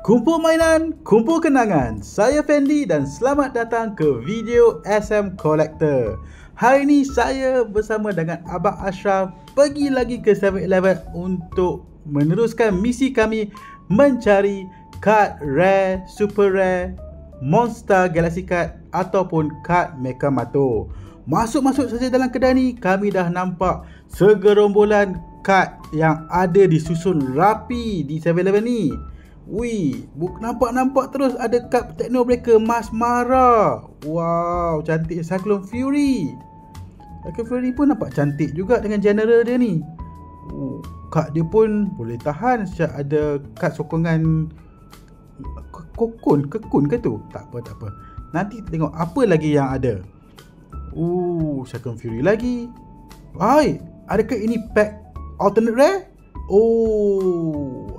Kumpul mainan, kumpul kenangan. Saya Fendi dan selamat datang ke video SM Collector. Hari ini saya bersama dengan Abang Ashraf pergi lagi ke 7-Eleven untuk meneruskan misi kami mencari kad rare, super rare, monster galaxy card ataupun kad Mechamato. Masuk-masuk saja dalam kedai ni, kami dah nampak segerombolan kad yang ada disusun rapi di 7-Eleven ni. Wih, nampak terus ada kad Techno Breaker Mas Mara. Wow, cantik. Cyclone Fury. Cyclone Fury pun nampak cantik juga dengan general dia ni. Kad dia pun boleh tahan. Sejak ada kad sokongan kekun ke tu. Tak apa. Nanti kita tengok apa lagi yang ada. Cyclone Fury lagi. Hai, adakah ini pack alternate rare?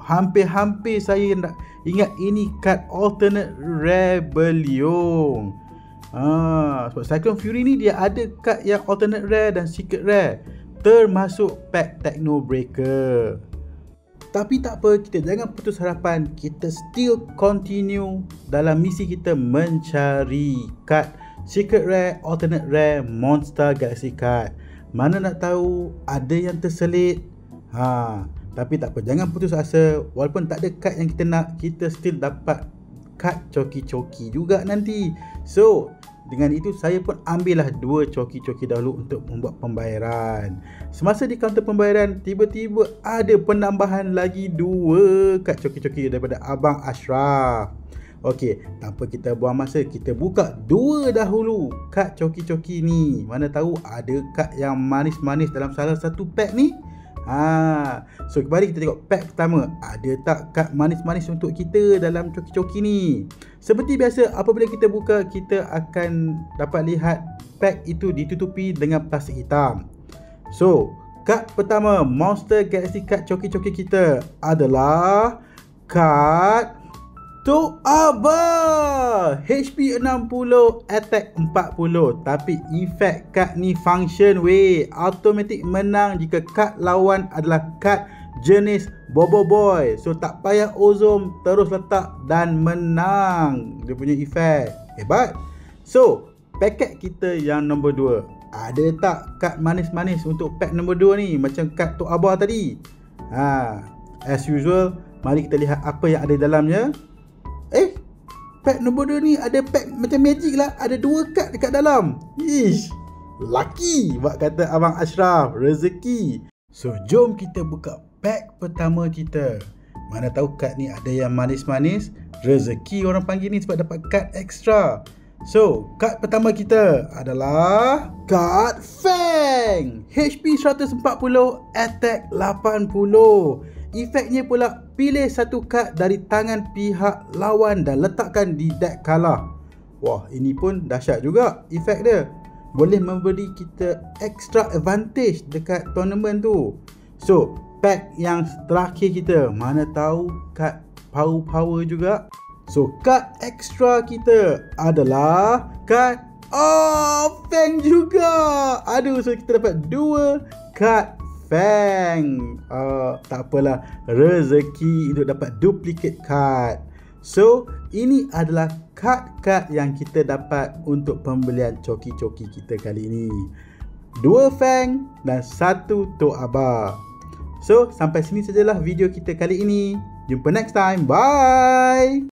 Hampir-hampir saya nak ingat ini kad alternate rare Beliung. Sebab Cyclone Fury ni dia ada kad yang alternate rare dan secret rare, termasuk pack Techno Breaker. Tapi tak apa, kita jangan putus harapan. Kita still continue dalam misi kita mencari kad secret rare, alternate rare, monster galaxy card. Mana nak tahu ada yang terselit. Tapi tak apa, jangan putus asa. Walaupun tak ada kad yang kita nak, kita still dapat kad coki-coki juga nanti. So, dengan itu saya pun ambillah 2 coki-coki dahulu untuk membuat pembayaran. Semasa di kaunter pembayaran, tiba-tiba ada penambahan lagi 2 kad coki-coki daripada Abang Ashraf. Okey, tanpa kita buang masa, kita buka 2 dahulu kad coki-coki ni. Mana tahu ada kad yang manis-manis dalam salah satu pack ni. So mari kita tengok pack pertama. Ada tak kad manis-manis untuk kita dalam coki-coki ni? Seperti biasa, apabila kita buka, kita akan dapat lihat pack itu ditutupi dengan plastik hitam. So, kad pertama Monster Galaxy Card coki-coki kita adalah kad Tok Abah HP 60, attack 40. Tapi efek kad ni function weh. Automatic menang jika kad lawan adalah kad jenis Bobo Boy. So tak payah ozom, terus letak dan menang. Dia punya efek hebat. So paket kita yang nombor 2, ada tak kad manis-manis untuk pack nombor 2 ni, macam kad Tok Abah tadi? As usual, mari kita lihat apa yang ada dalamnya. Pack nombor 2 ni ada pack macam magic lah. Ada 2 kad dekat dalam. Lucky, buat kata Abang Ashraf, rezeki. So jom kita buka pack pertama kita. Mana tahu kad ni ada yang manis-manis. Rezeki orang panggil ni sebab dapat kad extra. So kad pertama kita adalah kad Fang HP 140, attack 80. Efeknya pula, pilih satu kad dari tangan pihak lawan dan letakkan di deck kalah. Wah, ini pun dahsyat juga efek dia. Boleh memberi kita extra advantage dekat tournament tu. So, pack yang terakhir kita, mana tahu kad power juga. So, kad extra kita adalah kad Fang juga. So kita dapat 2 kad Fang. Tak apalah, rezeki untuk dapat duplicate card. So ini adalah kad-kad yang kita dapat untuk pembelian coki-coki kita kali ini. 2 Fang dan 1 Tok Abah. So sampai sini sajalah video kita kali ini. Jumpa next time. Bye.